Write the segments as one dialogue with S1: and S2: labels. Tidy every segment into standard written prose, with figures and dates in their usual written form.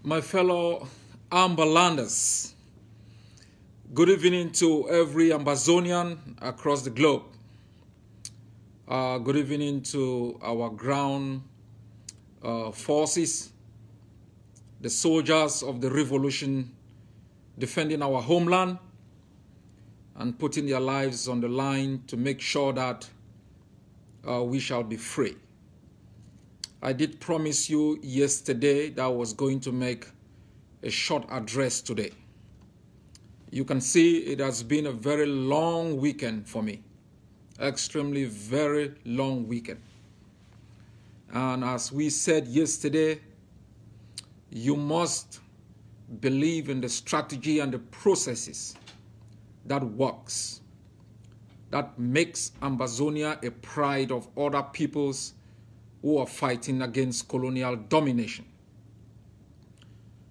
S1: My fellow Amberlanders, good evening to every Ambazonian across the globe. Good evening to our ground forces, the soldiers of the revolution defending our homeland and putting their lives on the line to make sure that we shall be free. I did promise you yesterday that I was going to make a short address today. You can see it has been a very long weekend for me. Extremely very long weekend. And as we said yesterday, you must believe in the strategy and the processes that works, that makes Ambazonia a pride of other peoples who are fighting against colonial domination.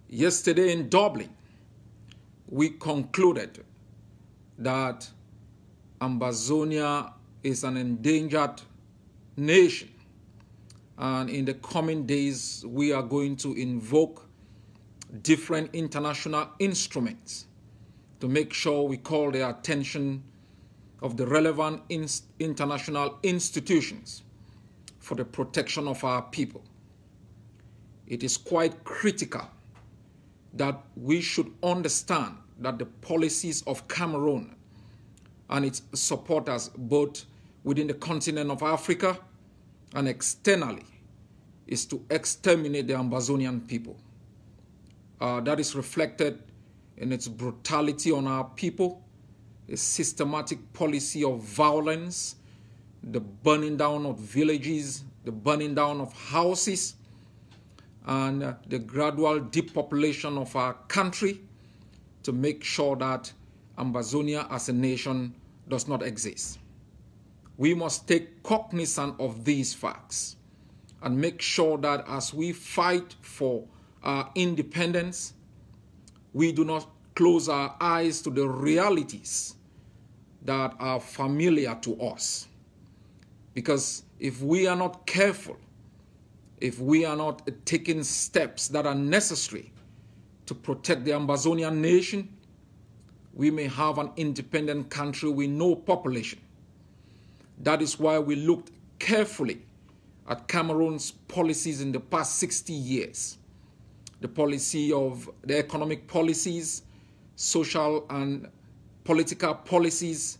S1: Yesterday in Dublin, we concluded that Ambazonia is an endangered nation. And in the coming days, we are going to invoke different international instruments to make sure we call the attention of the relevant international institutions for the protection of our people. It is quite critical that we should understand that the policies of Cameroon and its supporters, both within the continent of Africa and externally, is to exterminate the Ambazonian people. That is reflected in its brutality on our people, a systematic policy of violence, the burning down of villages, the burning down of houses, and the gradual depopulation of our country to make sure that Ambazonia as a nation does not exist. We must take cognizance of these facts and make sure that as we fight for our independence, we do not close our eyes to the realities that are familiar to us. Because if we are not careful, if we are not taking steps that are necessary to protect the Ambazonian nation, we may have an independent country with no population. That is why we looked carefully at Cameroon's policies in the past 60 years. The policy of the economic policies, social and political policies,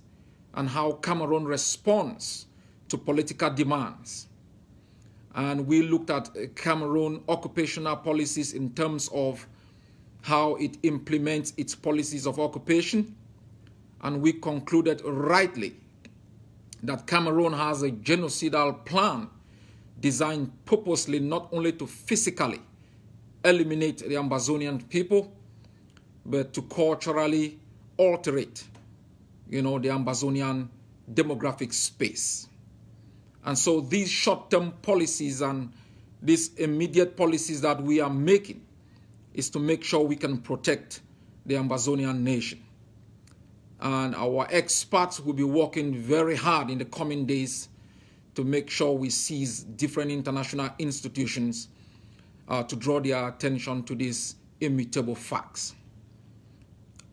S1: and how Cameroon responds to political demands. And we looked at Cameroon occupational policies in terms of how it implements its policies of occupation. And we concluded rightly that Cameroon has a genocidal plan designed purposely not only to physically eliminate the Ambazonian people, but to culturally alterate, the Ambazonian demographic space. And so these short-term policies and these immediate policies that we are making is to make sure we can protect the Ambazonian nation. And our experts will be working very hard in the coming days to make sure we seize different international institutions to draw their attention to these immutable facts.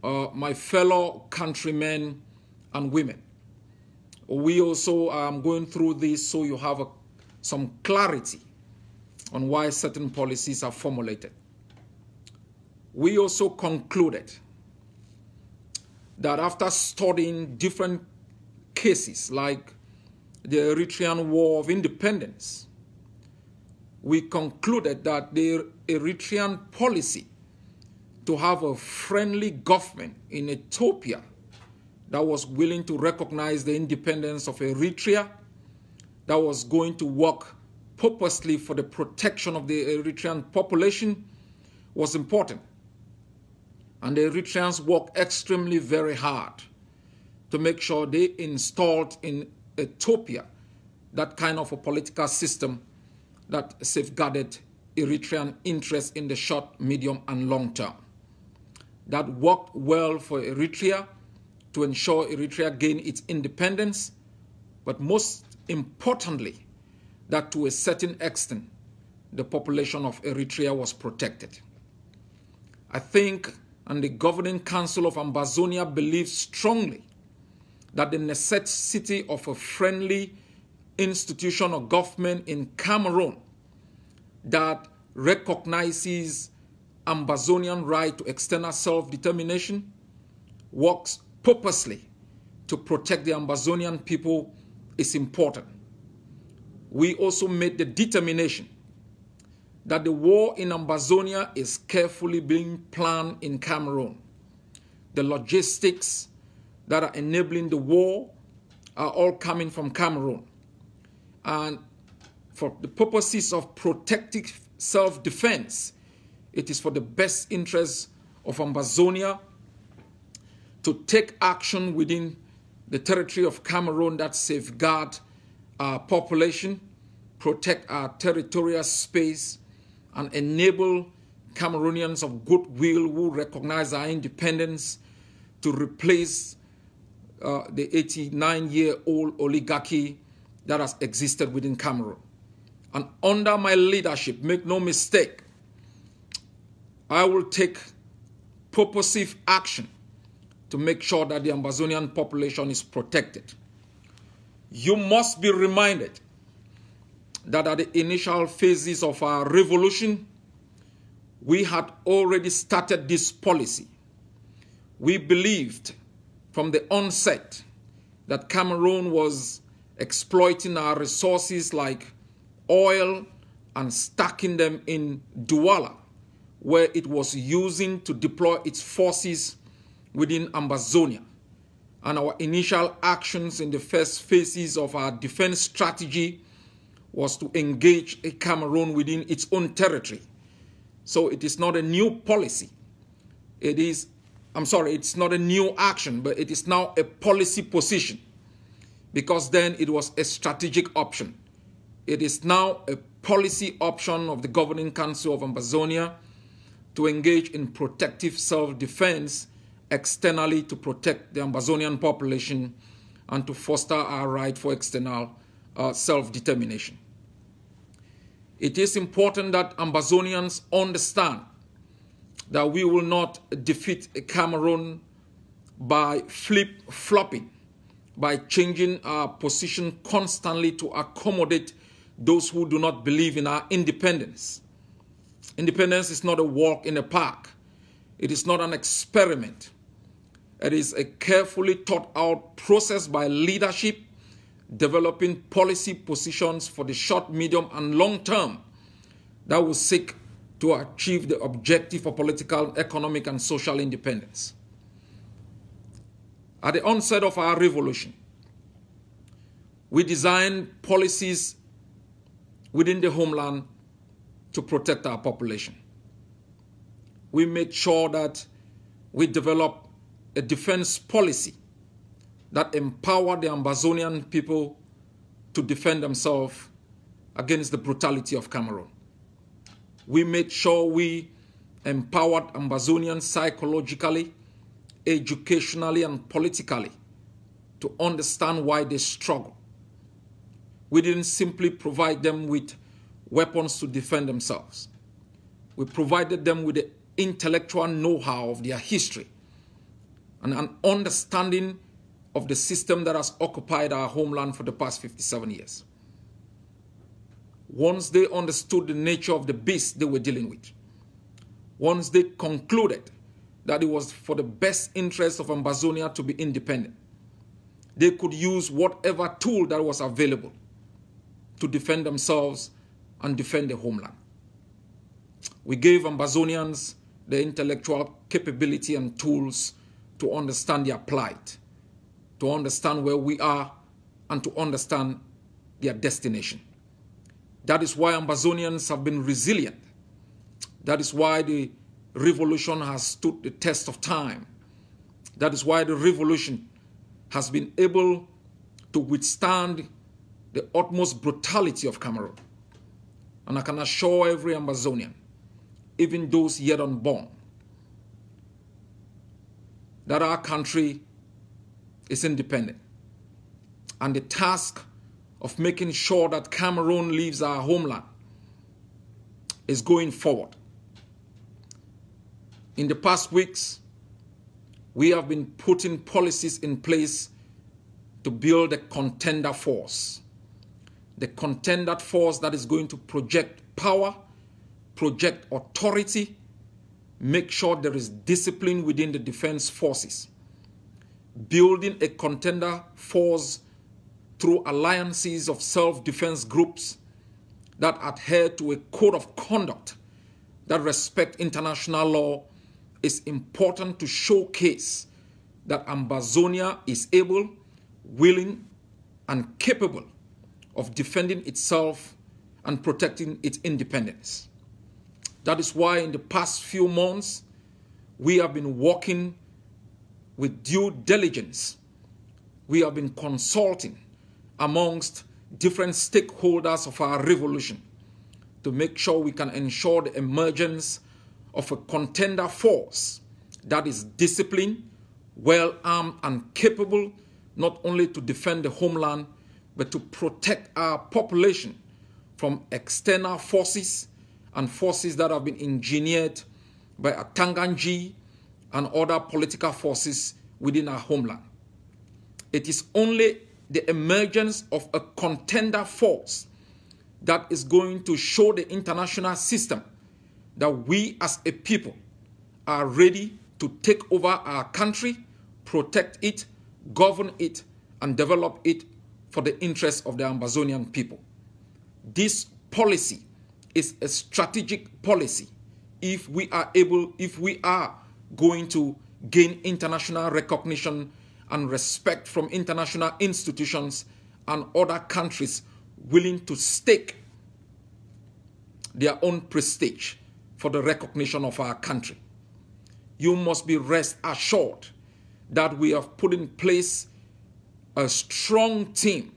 S1: My fellow countrymen and women, we also are going through this so you have some clarity on why certain policies are formulated. We also concluded that after studying different cases like the Eritrean War of Independence, we concluded that the Eritrean policy to have a friendly government in Ethiopia that was willing to recognize the independence of Eritrea, that was going to work purposely for the protection of the Eritrean population, was important. And the Eritreans worked extremely very hard to make sure they installed in Ethiopia that kind of a political system that safeguarded Eritrean interests in the short, medium, and long term. That worked well for Eritrea to ensure Eritrea gained its independence, but most importantly, that to a certain extent, the population of Eritrea was protected. I think, and the Governing Council of Ambazonia believes strongly that the necessity of a friendly institution or government in Cameroon that recognizes Ambazonian right to external self-determination, works purposely to protect the Ambazonian people is important. We also made the determination that the war in Ambazonia is carefully being planned in Cameroon. The logistics that are enabling the war are all coming from Cameroon. And for the purposes of protective self-defense, it is for the best interests of Ambazonia to take action within the territory of Cameroon that safeguard our population, protect our territorial space, and enable Cameroonians of goodwill who recognize our independence to replace the 89-year-old oligarchy that has existed within Cameroon. And under my leadership, make no mistake, I will take purposive action to make sure that the Ambazonian population is protected. You must be reminded that at the initial phases of our revolution, we had already started this policy. We believed from the onset that Cameroon was exploiting our resources like oil and stacking them in Douala, where it was using to deploy its forces within Ambazonia. And our initial actions in the first phases of our defense strategy was to engage Cameroon within its own territory. So it is not a new policy. It's not a new action, but it is now a policy position, because then it was a strategic option. It is now a policy option of the Governing Council of Ambazonia to engage in protective self-defense externally to protect the Ambazonian population and to foster our right for external self-determination. It is important that Ambazonians understand that we will not defeat Cameroon by flip-flopping, by changing our position constantly to accommodate those who do not believe in our independence. Independence is not a walk in the park. It is not an experiment. It is a carefully thought out process by leadership, developing policy positions for the short, medium, and long term that will seek to achieve the objective of political, economic, and social independence. At the onset of our revolution, we designed policies within the homeland to protect our population. We made sure that we developed a defense policy that empowered the Ambazonian people to defend themselves against the brutality of Cameroon. We made sure we empowered Ambazonians psychologically, educationally, and politically to understand why they struggle. We didn't simply provide them with weapons to defend themselves. We provided them with the intellectual know-how of their history and an understanding of the system that has occupied our homeland for the past 57 years. Once they understood the nature of the beast they were dealing with, once they concluded that it was for the best interest of Ambazonia to be independent, they could use whatever tool that was available to defend themselves and defend the homeland. We gave Ambazonians the intellectual capability and tools to understand their plight, to understand where we are, and to understand their destination. That is why Ambazonians have been resilient. That is why the revolution has stood the test of time. That is why the revolution has been able to withstand the utmost brutality of Cameroon. And I can assure every Ambazonian, even those yet unborn, that our country is independent. And the task of making sure that Cameroon leaves our homeland is going forward. In the past weeks, we have been putting policies in place to build a contender force. The contender force that is going to project power, project authority, make sure there is discipline within the defense forces. Building a contender force through alliances of self-defense groups that adhere to a code of conduct that respect international law is important to showcase that Ambazonia is able, willing, and capable of defending itself and protecting its independence. That is why in the past few months, we have been working with due diligence. We have been consulting amongst different stakeholders of our revolution to make sure we can ensure the emergence of a contender force that is disciplined, well-armed, and capable not only to defend the homeland, but to protect our population from external forces and forces that have been engineered by Atanganji and other political forces within our homeland. It is only the emergence of a contender force that is going to show the international system that we as a people are ready to take over our country, protect it, govern it, and develop it for the interests of the Ambazonian people. This policy is a strategic policy if we are going to gain international recognition and respect from international institutions and other countries willing to stake their own prestige for the recognition of our country. You must be rest assured that we have put in place a strong team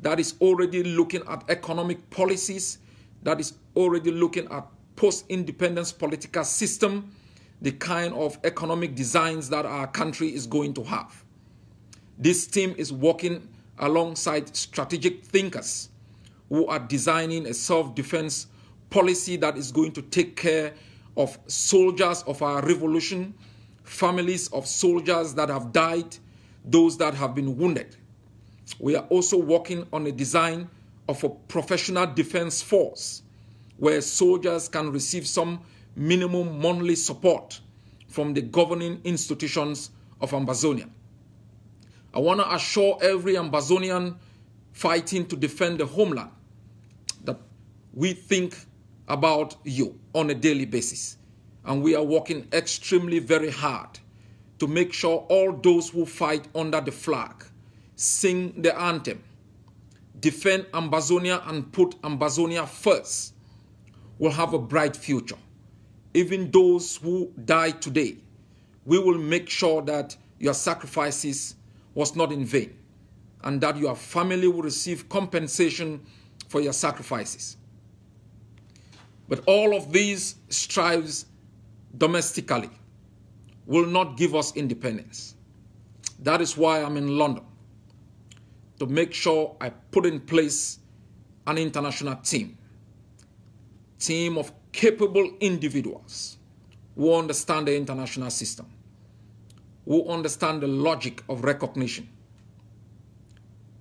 S1: that is already looking at economic policies, that is already looking at post-independence political system, the kind of economic designs that our country is going to have. This team is working alongside strategic thinkers who are designing a self-defense policy that is going to take care of soldiers of our revolution, families of soldiers that have died, those that have been wounded. We are also working on a design of a professional defense force where soldiers can receive some minimum monthly support from the governing institutions of Ambazonia. I want to assure every Ambazonian fighting to defend the homeland that we think about you on a daily basis. And we are working extremely very hard to make sure all those who fight under the flag, sing the anthem, defend Ambazonia and put Ambazonia first, will have a bright future. Even those who die today, we will make sure that your sacrifices was not in vain and that your family will receive compensation for your sacrifices. But all of these strives domestically will not give us independence. That is why I'm in London, to make sure I put in place an international team of capable individuals who understand the international system, who understand the logic of recognition.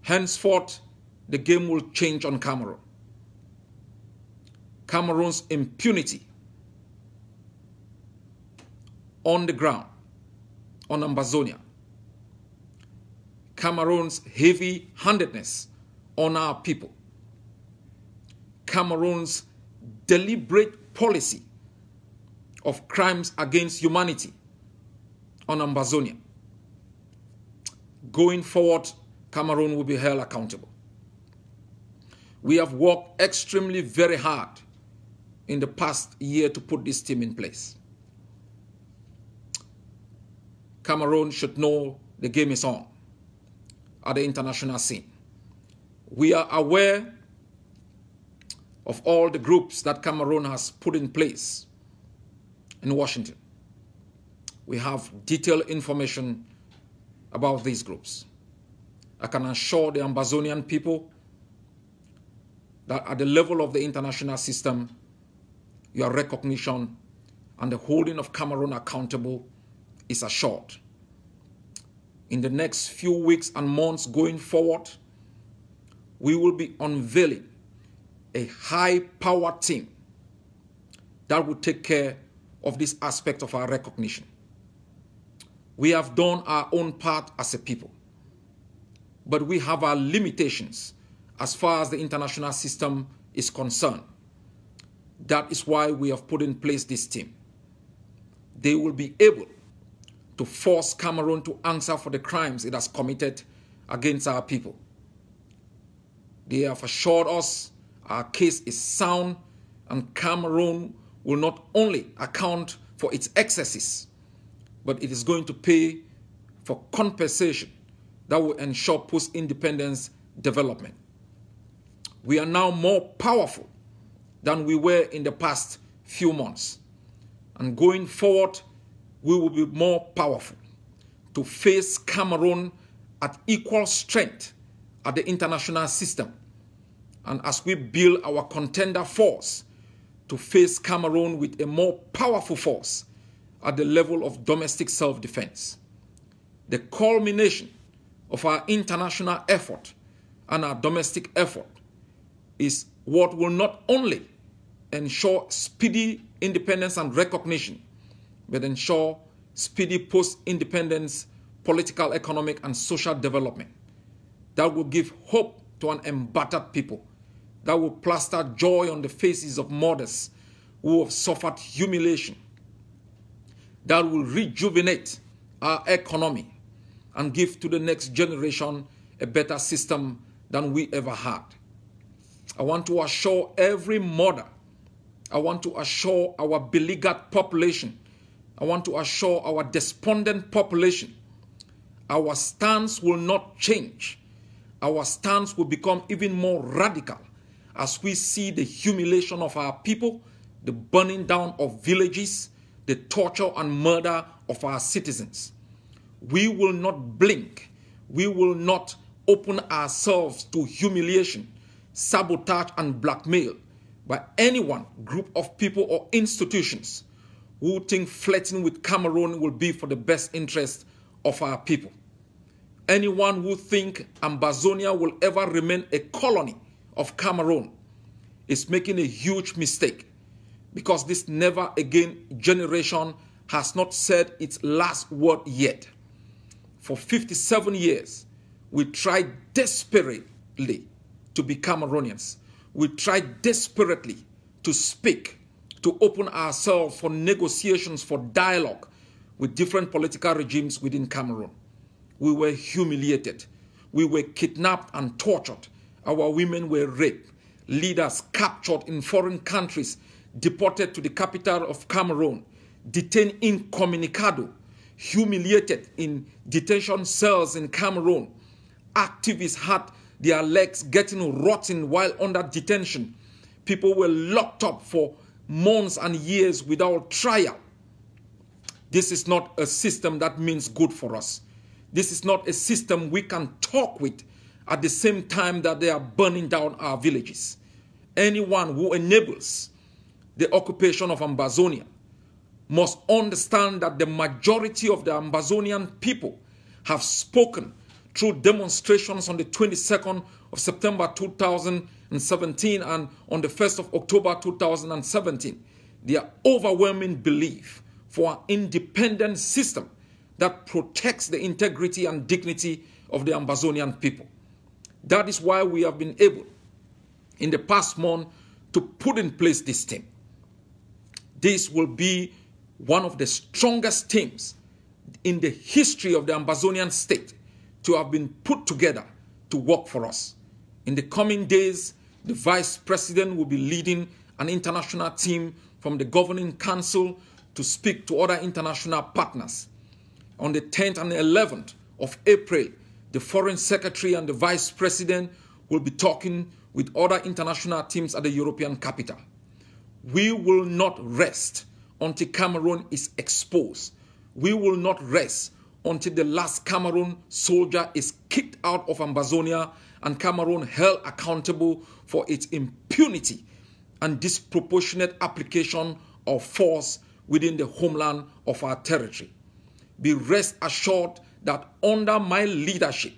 S1: Henceforth, the game will change on Cameroon. Cameroon's impunity on the ground, on Ambazonia. Cameroon's heavy-handedness on our people. Cameroon's deliberate policy of crimes against humanity on Ambazonia. Going forward, Cameroon will be held accountable. We have worked extremely very hard in the past year to put this team in place. Cameroon should know the game is on at the international scene. We are aware of all the groups that Cameroon has put in place in Washington. We have detailed information about these groups. I can assure the Ambazonian people that at the level of the international system, your recognition and the holding of Cameroon accountable is assured. In the next few weeks and months going forward, we will be unveiling a high-power team that will take care of this aspect of our recognition. We have done our own part as a people, but we have our limitations as far as the international system is concerned. That is why we have put in place this team. They will be able to force Cameroon to answer for the crimes it has committed against our people. They have assured us our case is sound, and Cameroon will not only account for its excesses, but it is going to pay for compensation that will ensure post-independence development. We are now more powerful than we were in the past few months. And going forward, we will be more powerful to face Cameroon at equal strength at the international system. And as we build our contender force to face Cameroon with a more powerful force at the level of domestic self-defense. The culmination of our international effort and our domestic effort is what will not only ensure speedy independence and recognition, but ensure speedy post-independence political, economic, and social development that will give hope to an embattered people, that will plaster joy on the faces of mothers who have suffered humiliation, that will rejuvenate our economy and give to the next generation a better system than we ever had. I want to assure every mother, I want to assure our beleaguered population, I want to assure our despondent population, our stance will not change. Our stance will become even more radical as we see the humiliation of our people, the burning down of villages, the torture and murder of our citizens. We will not blink. We will not open ourselves to humiliation, sabotage, and blackmail by anyone, group of people, or institutions who think flirting with Cameroon will be for the best interest of our people. Anyone who thinks Ambazonia will ever remain a colony of Cameroon is making a huge mistake, because this never again generation has not said its last word yet. For 57 years, we tried desperately to be Cameroonians. We tried desperately to speak, to open ourselves for negotiations, for dialogue with different political regimes within Cameroon. We were humiliated. We were kidnapped and tortured. Our women were raped. Leaders captured in foreign countries, deported to the capital of Cameroon, detained incommunicado, humiliated in detention cells in Cameroon. Activists had their legs getting rotten while under detention. People were locked up for months and years without trial. This is not a system that means good for us. This is not a system we can talk with at the same time that they are burning down our villages. Anyone who enables the occupation of Ambazonia must understand that the majority of the Ambazonian people have spoken through demonstrations on the 22nd of September 2017 and on the 1st of October 2017. Their overwhelming belief for an independent system that protects the integrity and dignity of the Ambazonian people. That is why we have been able, in the past month, to put in place this team. This will be one of the strongest teams in the history of the Ambazonian state to have been put together to work for us. In the coming days, the Vice President will be leading an international team from the Governing Council to speak to other international partners. On the 10th and 11th of April, the Foreign Secretary and the Vice President will be talking with other international teams at the European capital. We will not rest until Cameroon is exposed. We will not rest until the last Cameroon soldier is kicked out of Ambazonia and Cameroon held accountable for its impunity and disproportionate application of force within the homeland of our territory. Be rest assured that under my leadership,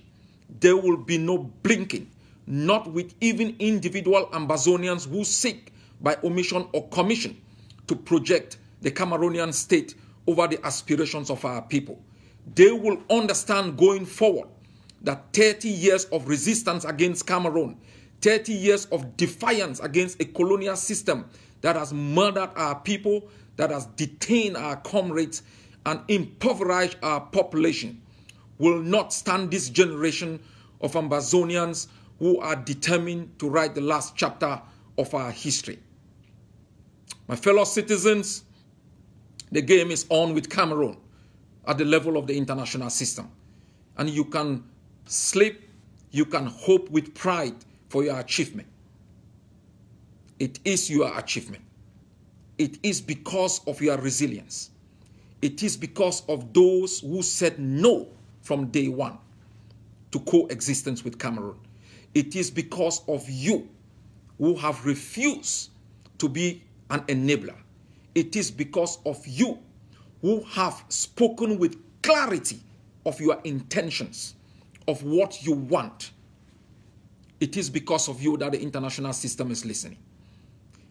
S1: there will be no blinking, not with even individual Ambazonians who seek by omission or commission to project the Cameroonian state over the aspirations of our people. They will understand going forward that 30 years of resistance against Cameroon, 30 years of defiance against a colonial system that has murdered our people, that has detained our comrades and impoverished our population, will not stand this generation of Ambazonians who are determined to write the last chapter of our history. My fellow citizens, the game is on with Cameroon at the level of the international system. And you can sleep, you can hope with pride for your achievement. It is your achievement. It is because of your resilience. It is because of those who said no from day one to coexistence with Cameroon. It is because of you who have refused to be an enabler. It is because of you who have spoken with clarity of your intentions, of what you want. It is because of you that the international system is listening.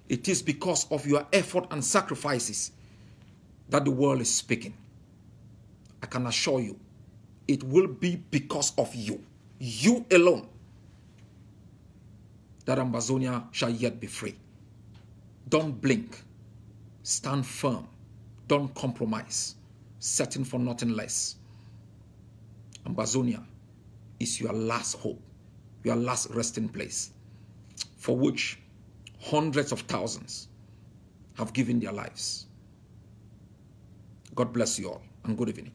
S1: It is because of your effort and sacrifices that the world is speaking. I can assure you, it will be because of you alone, that Ambazonia shall yet be free. Don't blink. Stand firm. Don't compromise. Setting for nothing less. Ambazonia is your last hope, your last resting place, for which hundreds of thousands have given their lives. God bless you all, and good evening.